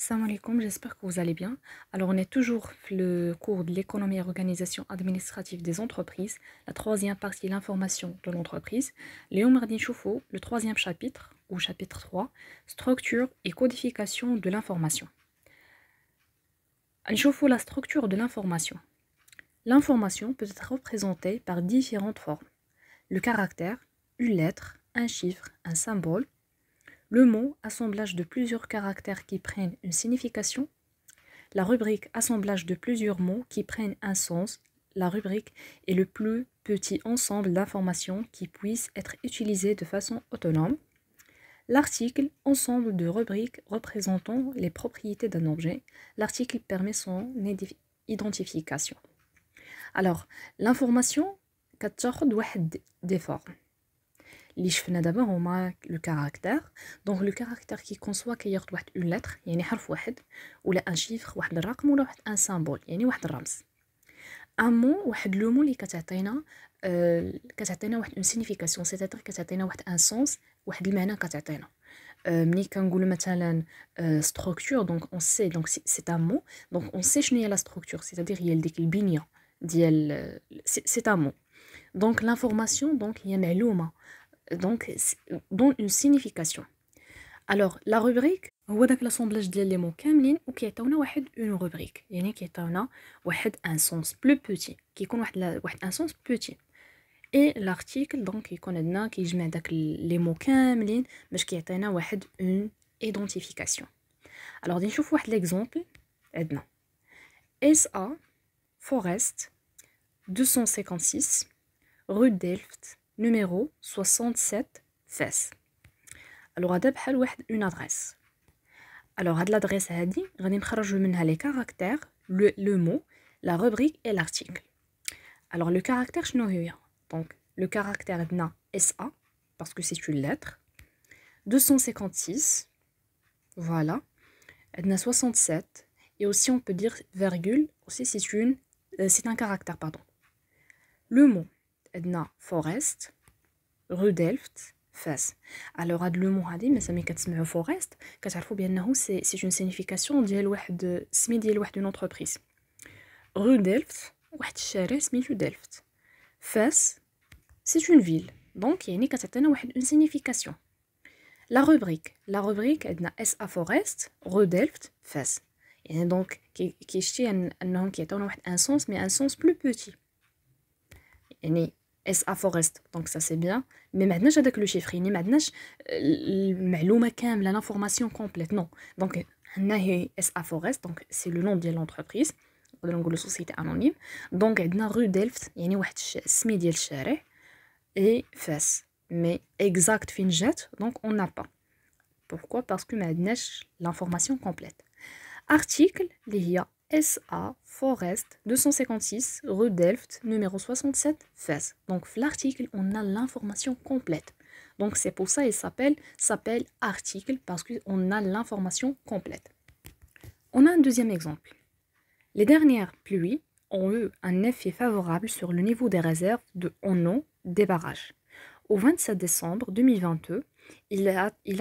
Salam alaikum, j'espère que vous allez bien. Alors, on est toujours le cours de l'économie et organisation administrative des entreprises, la troisième partie, l'information de l'entreprise. Léon Mardi Choufou, le troisième chapitre, ou chapitre 3, structure et codification de l'information. Choufou, la structure de l'information. L'information peut être représentée par différentes formes. Le caractère, une lettre, un chiffre, un symbole. Le mot, assemblage de plusieurs caractères qui prennent une signification. La rubrique, assemblage de plusieurs mots qui prennent un sens. La rubrique est le plus petit ensemble d'informations qui puissent être utilisées de façon autonome. L'article, ensemble de rubriques représentant les propriétés d'un objet. L'article permet son identification. Alors, l'information, كتاخد واحد des formes. اللي شفنا دابا هما لو كاركتير. دونك لو كاركتير كيكون سوا كياخد واحد اون لتر يعني حرف واحد ولا ان شيفر واحد الرقم ولا واحد ان سامبول يعني واحد الرمز. ان مو واحد لو مو اللي كتعطينا واحد اون سينيفيكاسيون سيتاتير كتعطينا واحد ان سونس واحد المعنى كتعطينا. ملي كنقولوا مثلا ستركتور دونك اون سي دونك سي ان مو دونك اون سي شنو هي لا ستركتور سيتاتير هي ديك البنيه ديال سي ان مو. دونك لانفورماسيون دونك هي معلومه donc donne une signification. Alors la rubrique هو داك l'assemblage ديال لي مو كاملين وكيعطيونا واحد اون rubrique يعني كيعطيونا واحد ان سونس بلو بوتي كيكون واحد ان سونس بوتي. اي l'article دونك كيكون عندنا كيجمع داك لي مو كاملين باش كيعطينا واحد اون ايدونتيفيكاسيون. alors غادي نشوف واحد ليكزامبل. عندنا SA Forest 256 rue Delft numéro 67 Fès. Alors هذا بحال واحد اون ادريس. alors هاد l'adresse هادي غادي نخرجوا منها لي كاركتير لو مو لا روبريك اي l'article. alors le caractère شنو هي donc le caractère عندنا SA parce que c'est une lettre 256 voilà عندنا 67 et aussi on peut dire virgule aussi c'est un caractère pardon. le mot عندنا forest rue Delft Fès. alors هاد لو مو هادي ملي كتسمعوا فورست كتعرفوا بانه سي اون سينيفيكاسيون ديال واحد سمي ديال واحد اون انتربريز. rue Delft واحد الشارع سميتو ديلفت. Fès سي اون فيل دونك يعني كتعطينا واحد اون سينيفيكاسيون. لا روبريك عندنا SA فورست rue Delft Fès يعني دونك كيشتي انهم كيعطيونا واحد ان سونس مي ان سونس بلو بوتي يعني SA Forest donc ça c'est bien mais ما عندناش هذاك لو شيفر يعني ما عندناش المعلومه كامله لانفورماسيون كومبليت نو دونك عندنا هي SA Forest donc c'est le nom ديال l'entreprise نقدروا نقولوا سوسيتي انونيم. دونك عندنا rue Delft يعني واحد السمي ديال الشارع et Fès mais exact فين جات donc on n'a pas. pourquoi parce que ما عندناش l'information complète. article اللي هي SA Forest 256 rue Delft numéro 67 Fès. Donc l'article on a l'information complète. Donc c'est pour ça il s'appelle article parce qu'on a l'information complète. On a un deuxième exemple. Les dernières pluies ont eu un effet favorable sur le niveau des réserves en eau des barrages. Au 27 décembre 2022, il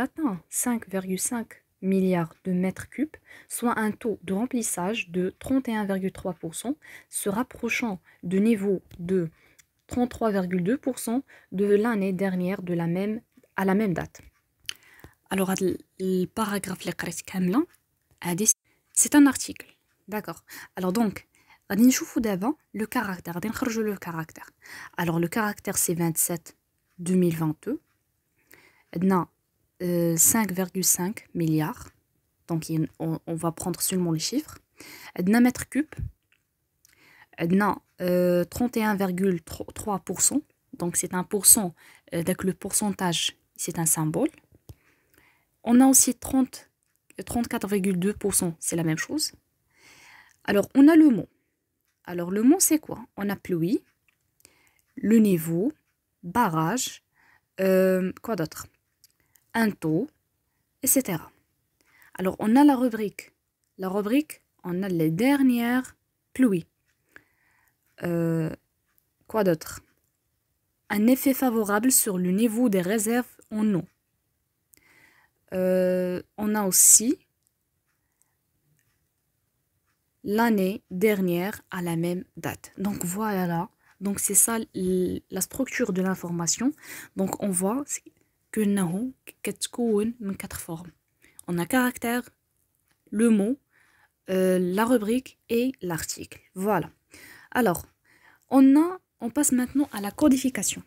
atteint 5,5 milliards de mètres cubes, soit un taux de remplissage de 31,3%, se rapprochant du niveau de 33,2% de l'année dernière à la même date. Alors, le paragraphe c'est un article. D'accord. Alors donc, غادي نشوفوا دابا le caractère, غادي نخرجوا le caractère. Alors le caractère c'est 27 2022. عندنا 5,5 milliards. Donc on va prendre seulement les chiffres. عندنا mètre cube. عندنا 31,3%. Donc c'est un pourcent. Donc le pourcentage, c'est un symbole. On a aussi 34,2%. C'est la même chose. Alors on a le mot. Alors le mot c'est quoi? On a pluie, le niveau, barrage, quoi d'autre? Un taux, etc. Alors, on a la rubrique. La rubrique, on a les dernières pluies. Quoi d'autre? Un effet favorable sur le niveau des réserves en eau. On a aussi l'année dernière à la même date. Donc voilà, donc c'est ça la structure de l'information. Donc on voit que nous كتكون من quatre formes. On a caractère, le mot, la rubrique et l'article. Voilà. Alors, on passe maintenant à la codification.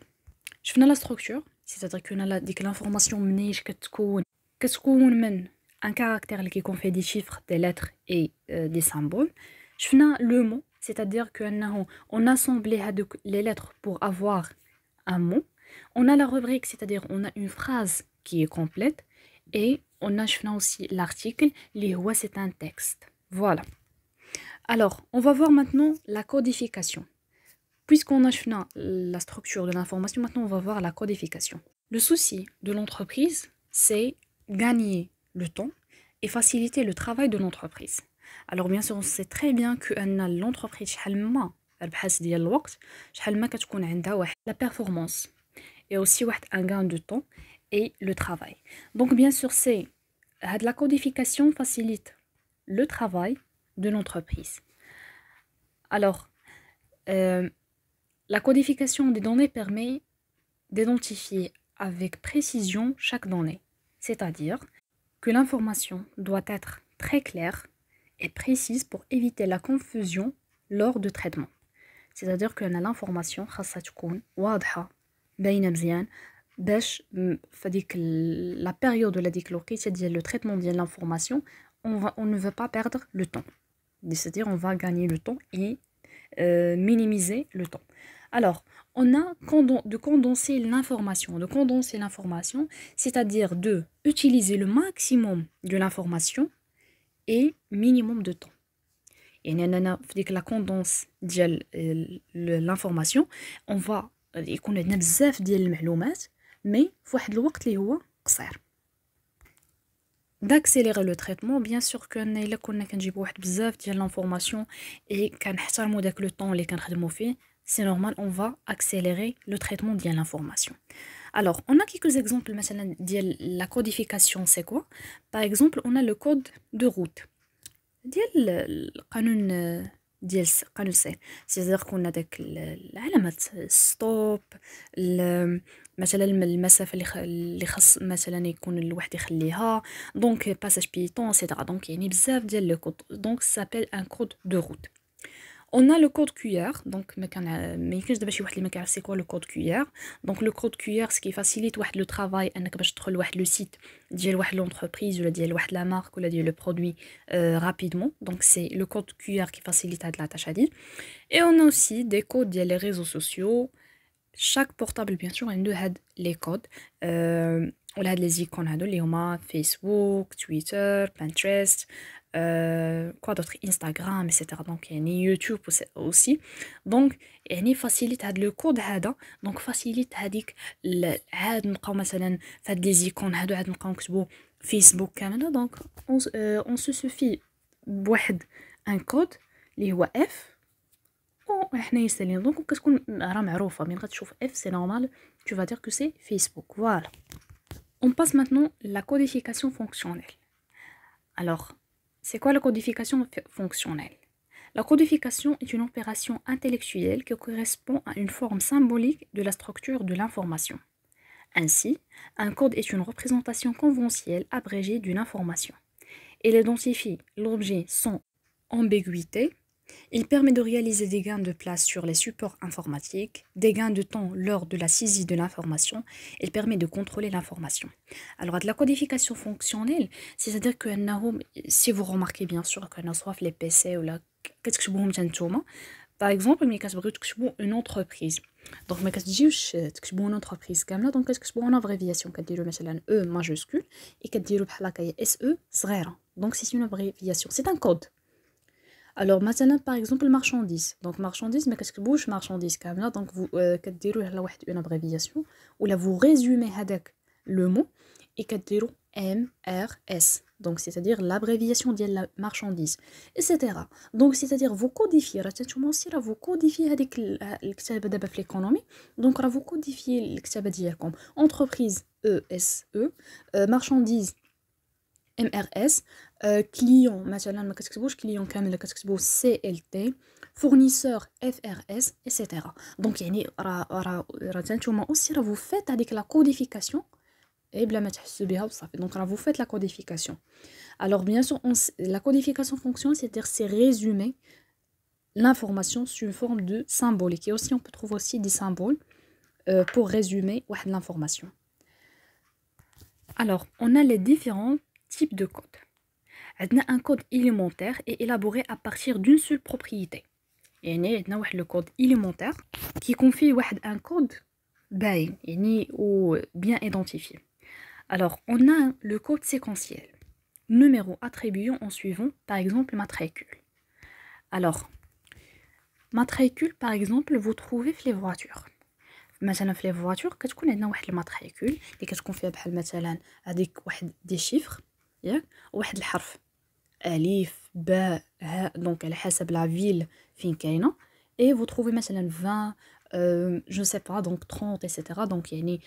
Je fais la structure, c'est-à-dire qu'on a dit que l'information منيش كتكون من un caractère qui fait des chiffres, des lettres et des symboles. Je fais le mot, c'est-à-dire qu'on a assemblé les lettres pour avoir un mot. On a la rubrique, c'est-à-dire on a une phrase qui est complète. Et on a aussi l'article, c'est un texte. Voilà. Alors, on va voir maintenant la codification. Puisqu'on a la structure de l'information, maintenant on va voir la codification. Le souci de l'entreprise, c'est gagner le temps et faciliter le travail de l'entreprise. Alors bien sûr, on sait très bien que l'entreprise la performance et aussi un gain de temps et le travail. Donc bien sûr, la codification facilite le travail de l'entreprise. Alors, la codification des données permet d'identifier avec précision chaque donnée, c'est-à-dire que l'information doit être très claire et précise pour éviter la confusion lors du traitement. C'est-à-dire que l'information خاصها تكون واضحة باينة مزيان باش فديك la période de الوقيته ديال le traitement ديال l'information on ne veut pas perdre le temps. C'est-à-dire on va gagner le temps et minimiser le temps. Alors, on a de condenser l'information, c'est-à-dire de utiliser le maximum de l'information et minimum de temps. Et la condense de l'information, on va يكون عندنا بزاف ديال المعلومات mais في واحد الوقت اللي هو قصير. D'accélérer le traitement, bien sûr que الا كنا كنجيبوا واحد بزاف ديال l'information et كنحترموا داك le temps اللي كنخدموا فيه, c'est normal, on va accélérer le traitement de l'information. Alors, on a quelques exemples de la codification, c'est quoi? Par exemple, on a le code de route. C'est-à-dire qu'on a العلامات ستوب مثلا المسافه اللي خاص مثلا يكون الواحد يخليها دونك باساج بيتون etc. donc يعني بزاف ديال لو كود donc ça s'appelle un code de route. On a le code QR, donc c'est quoi le code QR? Donc le code QR, ce qui facilite le travail, le site de l'entreprise ou de la marque ou le produit rapidement. Donc c'est le code QR qui facilite la tâche à dire. Et on a aussi des codes des réseaux sociaux. Chaque portable, bien sûr, a les codes. On a les icônes de Facebook, Twitter, Pinterest. Quoi d'autre, Instagram, etc. Donc YouTube aussi, donc facilite le code هذا, donc facilite هذيك عاد نبقاو مثلا فهاد لي زيكون هادو عاد نبقاو نكتبو فيسبوك كامله. donc on se suffit بواحد un code اللي هو F وحنا يسالين دونك كتكون راه معروفه من غتشوف F c'est normal, tu vas dire que c'est Facebook. Voilà. On passe maintenant la codification fonctionnelle. Alors, c'est quoi la codification fonctionnelle? La codification est une opération intellectuelle qui correspond à une forme symbolique de la structure de l'information. Ainsi, un code est une représentation conventionnelle abrégée d'une information. Il identifie l'objet sans ambiguïté. Il permet de réaliser des gains de place sur les supports informatiques, des gains de temps lors de la saisie de l'information. Il permet de contrôler l'information. Alors, de la codification fonctionnelle, c'est-à-dire que si vous remarquez bien sûr que soit les PC ou là, qu'est-ce que je vous par exemple, une entreprise. Donc, ما كتجيوش تكتبوا une entreprise كامله, donc qu'est-ce que c'est une abréviation كديروا مثلا E majuscule et كديروا بحال هكايا SE صغيره. Donc c'est une abréviation, c'est un code. Alors maintenant par exemple marchandise, donc marchandise mais qu'est-ce que bouge marchandise كامله, donc vous كديروا على واحد une abréviation ou là vous résumez هذاك le mot et كديروا MRS, donc c'est-à-dire l'abréviation de la marchandise, etc. donc c'est-à-dire vous codifiez vous codifiez هذيك الكتابه دابا في l'économie, donc vous codifiez الكتابه ديالكم entreprise ESE, marchandise MRS, client مثلا ما كتكتبوش client كامل كتكتبوا CLT, fournisseur FRS, etc. Donc يعني راه نتوما aussi راه vous faites هذيك la codification et بلا ما تحسوا بها وصافي. Donc vous faites la codification. Alors bien sûr la codification fonctionne, c'est-à-dire c'est résumer l'information sous une forme de symbolique. Et aussi on peut trouver aussi des symboles pour résumer l'information. Alors, on a les différents types de codes. Un code élémentaire est élaboré à partir d'une seule propriété. Et on a le code élémentaire qui confie un code ou bien identifié. Alors, on a le code séquentiel. Numéro attribuant en suivant, par exemple, matricule. Alors, matricule, par exemple, vous trouvez les voitures. مثلا في لي فواتور كتكون عندنا واحد الماتريكول اللي كتكون فيها بحال مثلا هذيك واحد دي شيفر ياك وواحد الحرف الف باء هاء دونك على حسب لا فيل فين كاينه اي فو تروفي مثلا 20 جو سي با دونك 30 ايتترا دونك يعني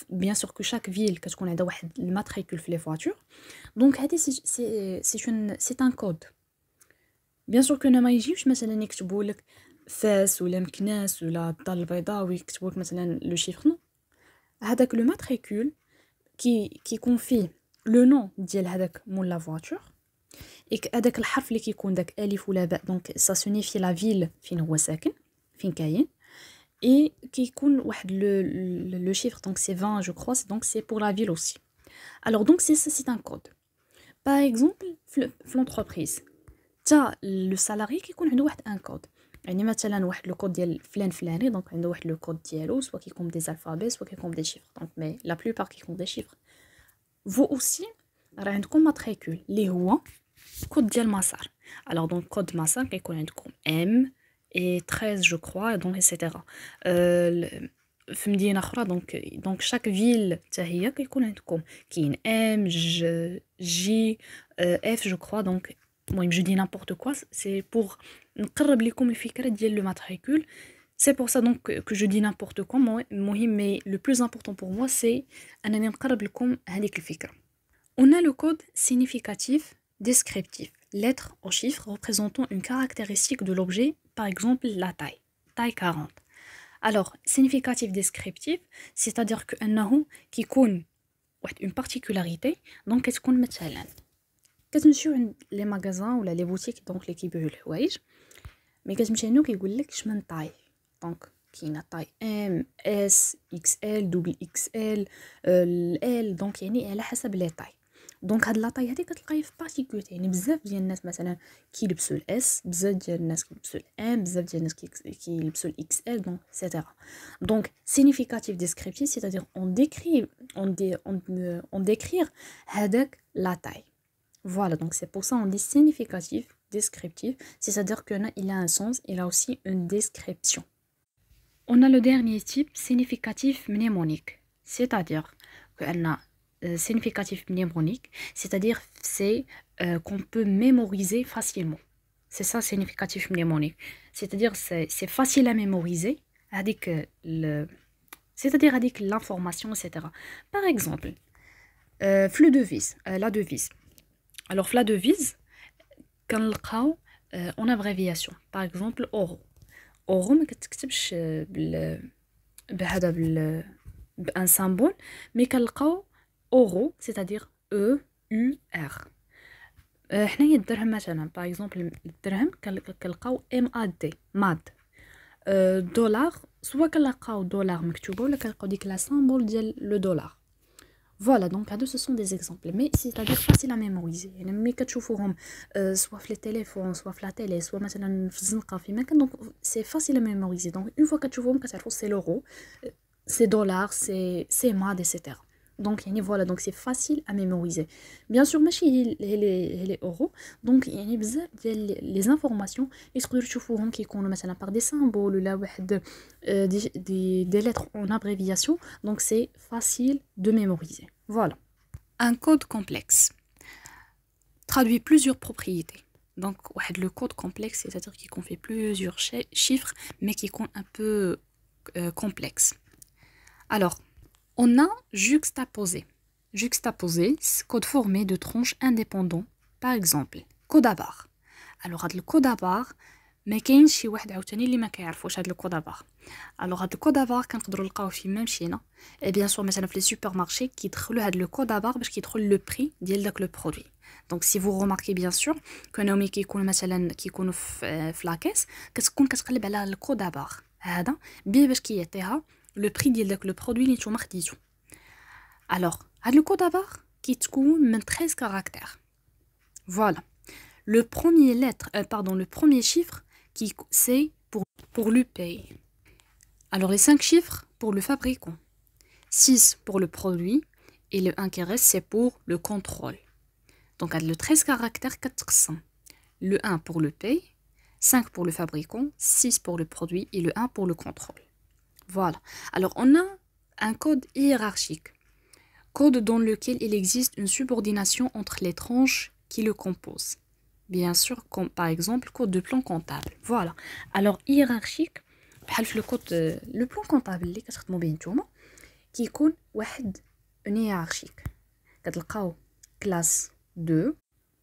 بيان سور كو شاك فيل كتكون عندها واحد الماتريكول في لي فواتور دونك هذه سي ان كود بيان سور كو ما يجيوش مثلا يكتبوا لك فاس ولا مكناس ولا الدار البيضاء ويكتبوا لك مثلا لو شيفر نو هذاك لو ماتريكول كيكون فيه لو نون ديال هذاك مول لا فواتور اك هذاك الحرف اللي كيكون داك الف ولا باء دونك سا سونيفي لا فيل فين هو ساكن فين كاين اي كيكون واحد لو شيفر دونك سي 20 جو كرو دونك سي بور لا فيل اوسي alors donc c'est un code par exemple في l'entreprise تا لو سالاري كيكون عنده واحد ان كود يعني مثلا واحد لو كود ديال فلان فلاني دونك عنده واحد لو كود ديالو سوا كيكون دي الفابي سوا كيكون دي شيفر دونك مي لا بلوبار كيكون دي شيفر فو اوسي راه عندكم ماتريكول اللي هو كود ديال مسار الوغ دونك كود مسار كيكون عندكم ام اي 13 جو كرو دونك ايتترا في مدينه اخرى دونك شاك فيل حتى هي كيكون عندكم كاين ام جي اف جو كرو دونك المهم جو دي نابورت كوا سي بور نقرب لكم الفكره ديال لو ماتريكول c'est pour ça donc que je dis n'importe quoi مهم mais le plus important pour moi c'est انني نقرب لكم هذيك الفكره. On a le code significatif descriptif, lettres ou chiffres représentant une caractéristique de l'objet, par exemple la taille 40. Alors significatif descriptif c'est-à-dire que انه كيكون واحد une particularité donc كتكون مثلا كتمشيو عند لي ماغازان ولا لي بوتيك دونك اللي كيبيعوا الحوايج مي كتمشي عنده كيقول لك شمن طاي دونك كاينه طاي ام اس اكس ال دبل اكس ال ال دونك يعني على حسب لي طاي دونك هاد لا طاي هذه كتلقاي في بارتيكول يعني بزاف ديال الناس مثلا كيلبسوا الاس بزاف ديال الناس كيلبسوا الام بزاف ديال الناس كيلبسوا الاكس ال دونك سيتيرا دونك significatif descriptif c'est-à-dire on décrire هذاك لا طاي. Voilà, donc c'est pour ça on dit significatif, descriptif, c'est-à-dire qu'il a un sens, il a aussi une description. On a le dernier type, significatif mnémonique, c'est-à-dire qu'on a significatif mnémonique, c'est-à-dire c'est qu'on peut mémoriser facilement. C'est ça, significatif mnémonique. C'est-à-dire c'est facile à mémoriser, c'est-à-dire avec l'information, etc. Par exemple, flux de devise, la devise. Alors, la devise, كنلقاو en abréviation. Par exemple, euro. Euro ما كتكتبش بهذا بان symbole, mais كنلقاو euro, c'est-à-dire E U R. حنايا الدرهم مثلا, par exemple, الدرهم كنلقاو MAD, MAD. دولار, سوا كنلقاو دولار مكتوبه ولا كنلقاو ديك لا symbole ديال لو دولار. Voilà, donc ce sont des exemples, mais c'est-à-dire facile à mémoriser. يعني ملي كتشوفوهم soit في التليفون soit في لا تيلي soit مثلا في الزنقه في مكان donc c'est facile à mémoriser. Donc une fois كتشوفوهم كتعرفوا c'est l'euro, c'est dollar, c'est MAD, etc. Donc يعني voilà, donc c'est facile à mémoriser. Bien sûr ماشي les euros, donc يعني بزاف ديال les informations اللي تقدروا تشوفوهم كيكونوا مثلا par des symboles ولا واحد des lettres en abréviation, donc c'est facile de mémoriser. Voilà. Un code complexe traduit plusieurs propriétés. Donc le code complexe, c'est-à-dire qu'il confie plusieurs chiffres mais qui sont un peu complexes. Alors, on a juxtaposé. juxtaposé code formé de tranches indépendants. Par exemple, code à barre. Alors, هذا الكود à barre ما كاينش شي واحد عاوتاني اللي ما كيعرفوش هذا الكود à barre. Alors, هذا الكود à barre كنقدروا نلقاوه فيما مشينا. Et bien sûr, مثلا في لي سوبر مارشي كيدخلوا هذا الكود à barre باش كيدخل لو بري ديال داك لو برودوي. Donc, si vous remarquez bien sûr que نومي كيكونوا مثلا كيكونوا في لاكيس كتكون كتقلب على الكود à barre. هذا بيه باش كيعطيها لو بري ديال داك لو برودوي اللي نتوما خديتو. Alors, هذا الكود à barre كيتكون من 13 caractères. Voilà. Le premier chiffre c'est pour le paye. Alors les 5 chiffres pour le fabricant, 6 pour le produit et le 1 qui reste c'est pour le contrôle. Donc le 13 caractères 400. Le 1 pour le paye, 5 pour le fabricant, 6 pour le produit et le 1 pour le contrôle. Voilà. Alors on a un code hiérarchique. Code dans lequel il existe une subordination entre les tranches qui le composent. Bien sûr, comme par exemple code de plan comptable. Voilà. Alors hiérarchique, le code le plan comptable اللي كتخدموا به نتوما كيكون واحد hiérarchique. كتلقاو classe 2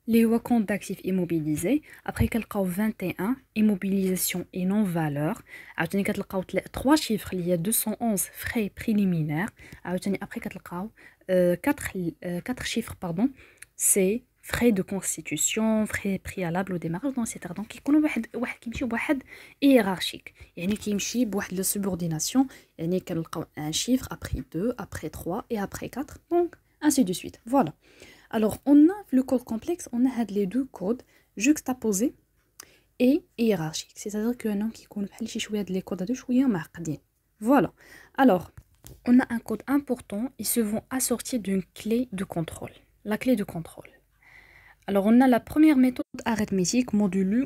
اللي هو compte d'actifs immobilisés. Après كتلقاو 21 immobilisation et non valeur. عاوتاني كتلقاو 3 chiffres اللي هي 211 frais préliminaires. عاوتاني après كتلقاو 4 chiffres pardon, c'est frais de constitution, frais préalables au démarrage, etc. Donc كيكونوا واحد كيمشي بواحد hiérarchique. يعني كيمشي بواحد la subordination. يعني كنلقاو un chiffre après 2, après 3 et après 4. Donc ainsi de suite. Voilà. Alors on a le code complexe, on a les deux codes juxtaposés et hiérarchiques. C'est-à-dire que nous كيكونوا بحال شي شويه les codes هادو شويه معقدين. Voilà. Alors on a un code important, ils se vont assortir d'une clé de contrôle. La clé de contrôle. Alors, on a la première méthode arithmétique modulu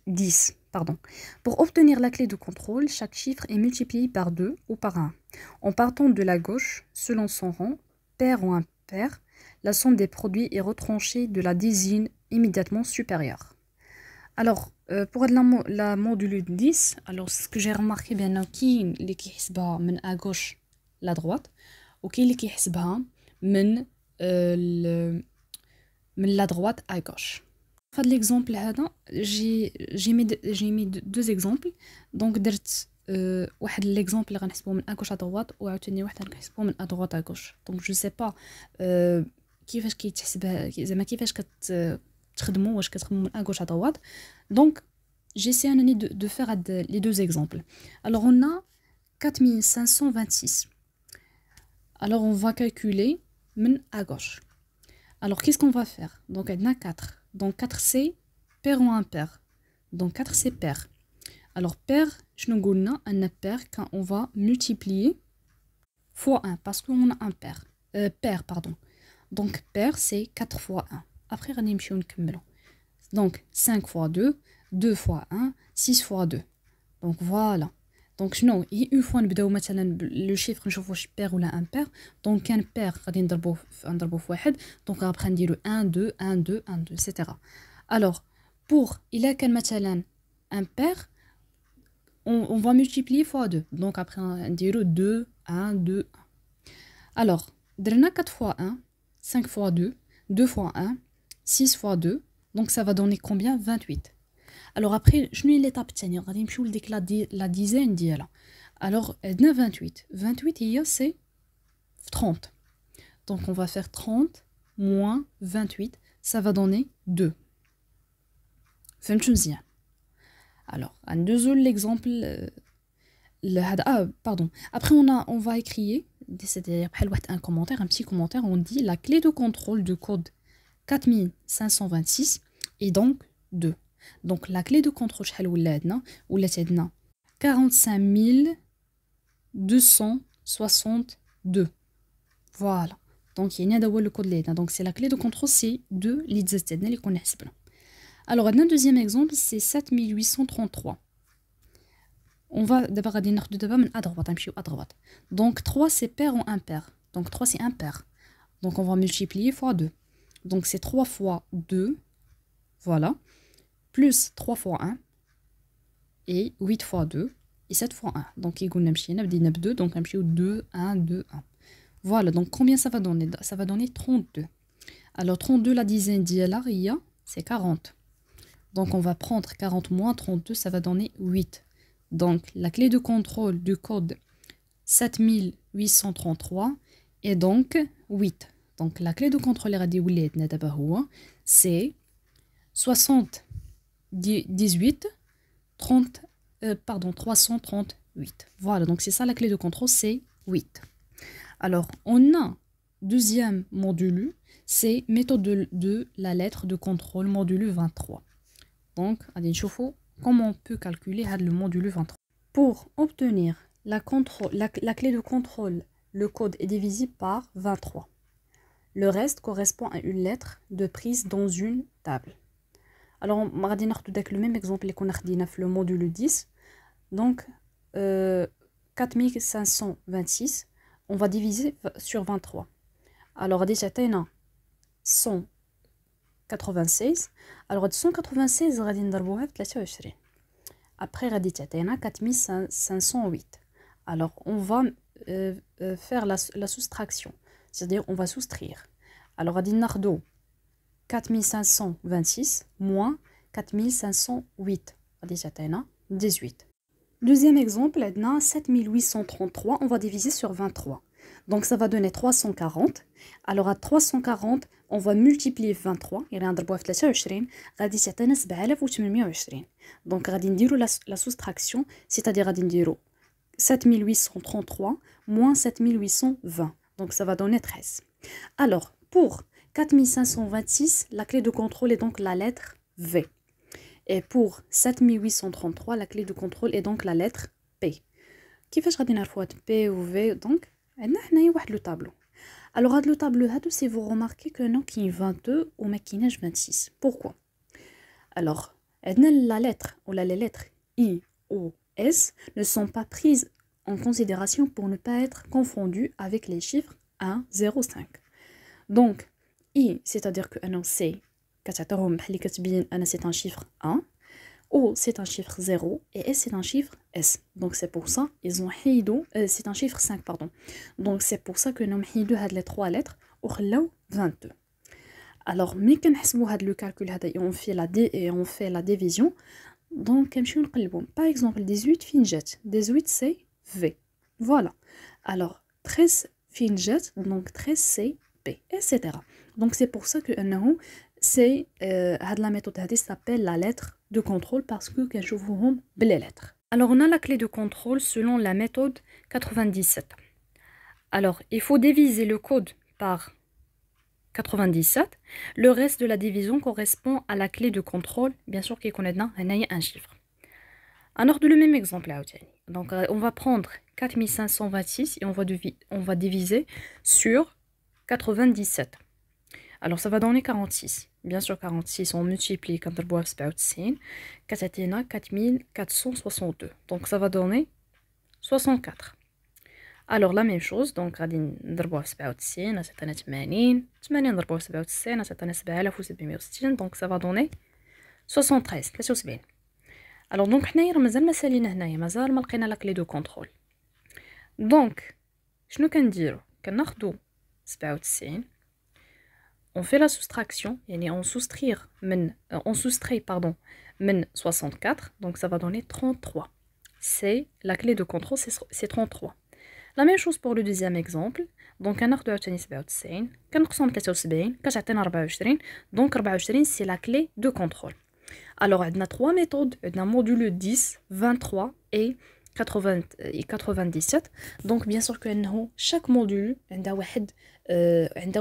10. Pardon. Pour obtenir la clé de contrôle, chaque chiffre est multiplié par 2 ou par 1. En partant de la gauche, selon son rang, pair ou impair, la somme des produits est retranchée de la dizaine immédiatement supérieure. Alors, pour la modulu 10, alors ce que j'ai remarqué, bien, qui les qui à gauche la droite, ou qui les qui من la droite à gauche. Pour l'exemple j'ai mis deux exemples. Donc درت واحد l'exemple اللي غنحسبوه من à gauche à droite وعاوتاني واحد غنحسبوه من à droite à gauche. Donc je sais pas كيفاش كيتحسب زعما كيفاش كتخدموا واش كتخدموا من à gauche à droite. Donc j'essaie de faire les deux exemples. Alors on a 4526. Alors on va calculer من à gauche. Alors, qu'est-ce qu'on va faire? Donc, on a 4. Donc, 4, c'est pair ou impair. Donc, 4, c'est pair. Alors, pair, je nous dis un pair quand on va multiplier fois 1. Parce qu'on a un pair. Pair, pardon. Donc, pair, c'est 4 fois 1. Après, on va aller donc, 5 fois 2, 2 fois 1, 6 fois 2. Donc, voilà. Donc, non, une fois نبداو مثلا le chiffre نشوفوا واش pair ولا impair. Donc, كان pair غادي نضربوه في واحد. Donc, après نديرو 1 2 1 2 1 2 etc. Alors, pour إلا كان مثلا impair, on va multiplier fois 2. Donc, après نديرو 2 1 2 1. Alors, درنا 4 fois 1, 5 fois 2, 2 fois 1, 6 fois 2. Donc, ça va donner combien? 28. Alors après, je n'ai l'étape الثانية غادي نمشيو لديك la dizaine ديالها. Alors عندنا 28. 28 هي c'est 30. Donc on va faire 30 moins 28, ça va donner 2. فهمتوا مزيان. Alors, ندوزو l'exemple pardon. Après on va écrire, c'est-à-dire بحال واحد un commentaire, un petit commentaire, on dit la clé de contrôle du code 4526 est donc 2. Donc la clé de contrôle شحال ولات عندنا 45262. Voilà. Donc يعني هذا هو le code اللي عندنا. Donc c'est la clé de contrôle c'est 2 اللي تزادت عندنا اللي كنا حسبنا. Alors عندنا deuxième exemple c'est 7833. On va d'abord غادي ناخذ دابا من à droite نمشيو à droite. Donc 3 c'est pair ou impair. Donc 3 c'est impair. Donc on va multiplier fois 2. Donc c'est 3 fois 2. Voilà. Plus 3 fois 1 et 8 fois 2 et 7 fois 1. Donc, il y a 2, donc il y a 2, 1, 2, 1. Voilà, donc combien ça va donner? Ça va donner 32. Alors 32, la dizaine d'Ielaria, c'est 40. Donc on va prendre 40 moins 32, ça va donner 8. Donc la clé de contrôle du code 7833 est donc 8. Donc la clé de contrôle c'est 78 30 pardon 338. Voilà, donc c'est ça la clé de contrôle, c'est 8. Alors on a deuxième module, c'est méthode de la lettre de contrôle module 23. Donc comment on peut calculer le module 23. Pour obtenir la clé de contrôle, le code est divisible par 23. Le reste correspond à une lettre de prise dans une table. Alors, on va prendre le même exemple qu'on a dans le module 10. Donc, 4526, on va diviser sur 23. Alors, déjà, on a 196. Alors, 196, on va diviser 23. Après, on a 4508. Alors, on va faire la soustraction. C'est-à-dire, on va soustraire. Alors, on va dire 4526 moins 4508. Déjà, 18. Deuxième exemple, 7833, on va diviser sur 23. Donc, ça va donner 340. Alors, à 340, on va multiplier 23. Il y a un 23. Donc, on va dire la soustraction, c'est-à-dire on va dire 7833 moins 7820. Donc, ça va donner 13. Alors, pour 4526, la clé de contrôle est donc la lettre V. Et pour 7833, la clé de contrôle est donc la lettre P. كيفاش غادي نعرفوا P ou V donc عندنا حنايا واحد لو طابلو. Alors هاد لو طابلو هادو si vous remarquez que non كاين 22 ou ما كايناش 26. Pourquoi? Alors عندنا la lettre ou les lettres I O S ne sont pas prises en considération pour ne pas être confondues avec les chiffres 1 0 5. Donc I, c'est-à-dire que c'est un chiffre 1, O c'est un chiffre 0 et S c'est un chiffre S. Donc c'est pour ça ils ont c'est un chiffre 5 pardon. Donc c'est pour ça que nous avons les trois lettres ou 22. Alors mais quand on fait le calcul et on fait la division, donc par exemple 18 finjet, 18 c'est V. Voilà. Alors 13 finjet, donc 13 c'est P, etc. Donc c'est pour ça que c'est la méthode s'appelle la lettre de contrôle parce que je vous montre les lettres. Alors on a la clé de contrôle selon la méthode 97. Alors il faut diviser le code par 97. Le reste de la division correspond à la clé de contrôle, bien sûr qui connaît un chiffre. Alors de le même exemple là. Donc on va prendre 4526 et on va diviser sur 97. Alors ça va donner 46. Bien sûr 46 on multiplie quand on 97 4462. Donc ça va donner 64. Alors la même chose, donc غادي نضربوها في 97 c'est 80 80 نضربوها في 97 c'est 7760. Donc ça va donner 73 73. Alors donc حنايا راه مازال ما سالينا هنايا مازال ما لقينا لا كلي دو كونترول. دونك شنو كنديرو كناخدو 97 on fait la soustraction يعني on soustrait pardon من 64 donc ça va donner 33. C'est la clé de contrôle, c'est 33. La même chose pour le deuxième exemple. Donc كناخدو عاوتاني 97 كنقسم 73 كتعطينا 24. Donc 24 c'est la clé de contrôle. Alors on a trois méthodes, on a module 10, 23 et 97. Donc bien sûr que chaque module عنده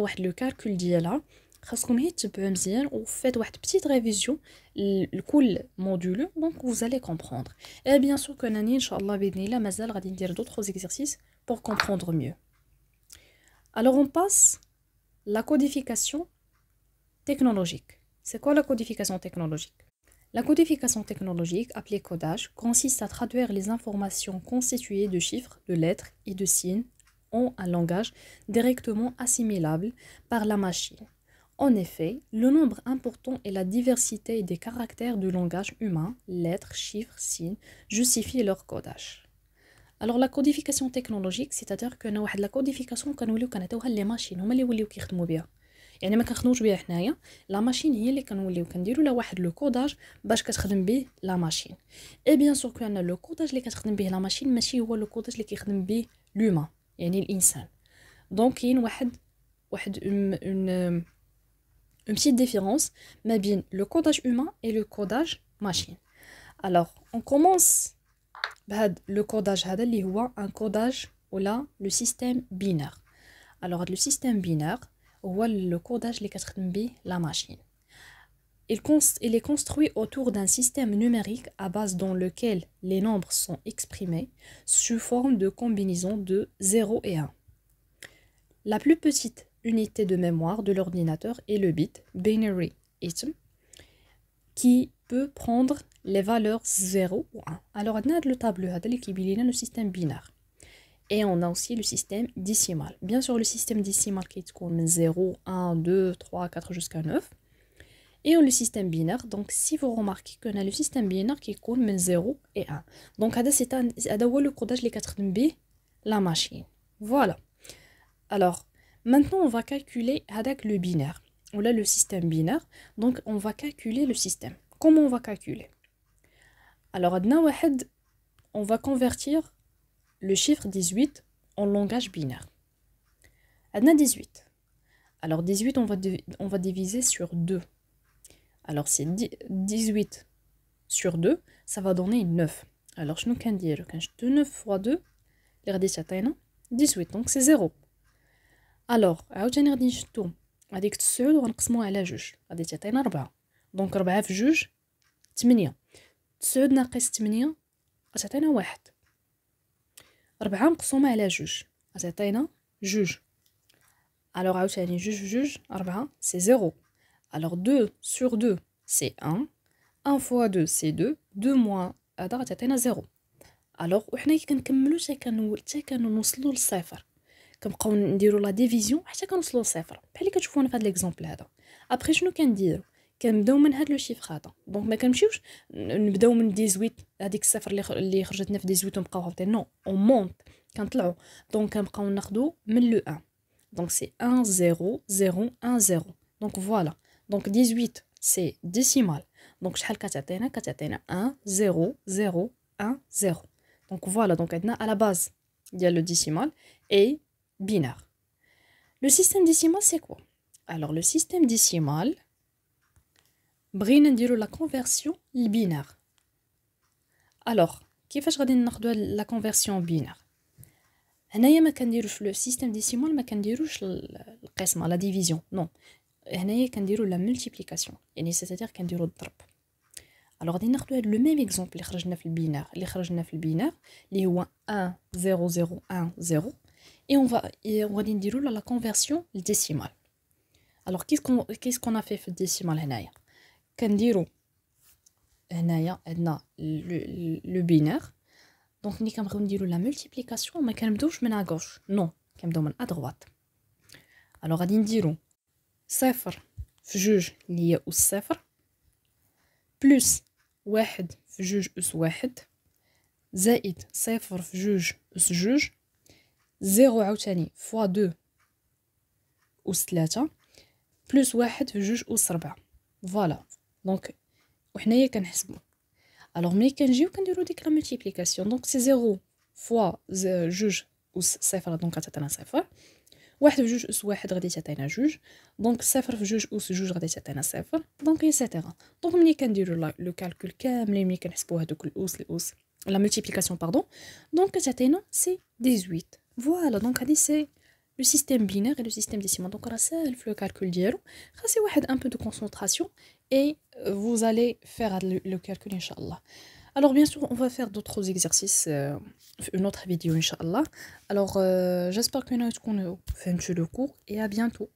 واحد le calcul ديالها خاصكم هي تتبعوا مزيان وفات واحد petite révision لكل module, donc vous allez comprendre. Et bien sûr que ناني ان شاء الله باذن الله مازال غادي ندير d'autres exercices pour comprendre mieux. Alors on passe la codification technologique. C'est quoi la codification technologique? La codification technologique, appelée codage, consiste à traduire les informations constituées de chiffres, de lettres et de signes en un langage directement assimilable par la machine. En effet, le nombre important et la diversité des caractères du langage humain, lettres, chiffres, signes, justifient leur codage. Alors la codification technologique, c'est-à-dire que nous واحد la codification كنوليو كنعطيوها لي ماشين هما اللي يوليو كيخدموا بها. يعني ما كنخدموش بها حنايا، لا ماشين هي اللي كنوليو كنديروا لها واحد لو كوداج باش كتخدم به لا ماشين. اي بيان سور كان لو كوداج اللي كتخدم به لا ماشين ماشي هو لو كوداج اللي كيخدم به لوما، يعني الانسان. دونك كاين واحد اون petite différence ما بين le codage humain et le codage machine. Alors, on commence بهاد le codage هذا اللي هو un codage ولا le système binaire. Alors, le système binaire هو le codage اللي كتخدم به la machine. Il est construit autour d'un système numérique à base dans lequel les nombres sont exprimés sous forme de combinaison de 0 et 1. La plus petite unité de mémoire de l'ordinateur est le bit binary item qui peut prendre les valeurs 0 ou 1. Alors, on a le tableau qui est le système binaire. Et on a aussi le système décimal. Bien sûr, le système décimal qui est comme 0, 1, 2, 3, 4 jusqu'à 9. Et on a le système binaire. Donc, si vous remarquez qu'on a le système binaire qui est comme 0 et 1. Donc, c'est le codage les 4 b la machine. Voilà. Alors, maintenant, on va calculer avec le binaire. On a le système binaire. Donc, on va calculer le système. Comment on va calculer? Alors, on va convertir le chiffre 18 en langage binaire. On a 18. Alors, 18, on va diviser sur 2. Alors, c'est 18 sur 2, ça va donner 9. Alors, je vais dire que 9 fois 2, 18, donc c'est 0. Alors, عاوتاني غادي نشدو هذيك 9 وغنقسموها على 2 غادي تعطينا 4. دونك 4 في 2 8. 9 ناقص 8 غتعطينا 1. 4 مقسومه على 2 غتعطينا 2. Alors عاوتاني 2 في 2 4 c'est 0. Alors 2 sur 2 c'est 1. 1 fois 2 c'est 2. 2 moins هذا غتعطينا 0. Alors وحنا كي كنكملوا حتى كنوصلوا للصفر. كنبقاو نديروا لا ديفيزيون حتى كنوصلوا لصفر بحال اللي كتشوفونا في هذا ليكزامبل هذا. ابري شنو كنديروا؟ كنبداو من هذا لو شيفر هذا. دونك ما كنمشيوش نبداو من 18 هذيك الصفر اللي خرجتنا في 18 ونبقاو هابطين. نو اون مونت كنطلعوا. دونك كنبقاو ناخذوا من لو 1. دونك سي 1 0 0 1 0. دونك فوالا. دونك 18 سي ديسيمال. دونك شحال كتعطينا 1 0 0 1 0. دونك فوالا. دونك عندنا على باز ديال لو ديسيمال اي binaire. Le système décimal, c'est quoi? Alors, le système décimal, بغينا نديرو la conversion binaire. Alors, كيفاش غادي ناخدو la conversion binaire؟ هنايا ما كنديروش le système décimal ما كنديروش القسمة la division. Non. هنايا كنديرو la multiplication. يعني c'est-à-dire كنديرو الضرب. Alors, غادي ناخدو هاد le même exemple اللي خرجنا في البينار اللي هو 1 0 0 1 0. Et on va dire la conversion décimale. Alors, qu'est-ce qu'on a fait في الديسيمال هنايا؟ كنديرو هنايا عندنا le binaire. Donc, ملي كنبغيو نديرو la multiplication ما كنبداوش من à gauche. Non, كنبداو من à droite. Alors, غادي نديرو 0 في 2 اللي هي أس 0 بلس 1 في 2 أس 1 زائد 0 في 2 أس 2 0 عاوتاني فوا 2 أس 3 بلس 1 في 2 أس 4. فوالا. دونك وحنايا كنحسبو. الوغ ملي كنجيو كنديرو ديك لا ملتيبليكاسيون. دونك سي 0 فوا 2 أس 0 دونك غتعطينا 0. 1 في 2 أس 1 غادي تعطينا 2. دونك 0 في 2 أس 2 غادي تعطينا 0. دونك ايتترا. دونك ملي كنديرو لو كالكول كاملين ملي كنحسبو هادوك الأس la multiplication pardon. Donc كتعطينا سي 18. Voilà, donc c'est le système binaire et le système décimal. Donc c'est le calcul d'hier. C'est un peu de concentration et vous allez faire le calcul, Inch'Allah. Alors bien sûr, on va faire d'autres exercices une autre vidéo, Inch'Allah. Alors j'espère que vous avez fait le cours et à bientôt.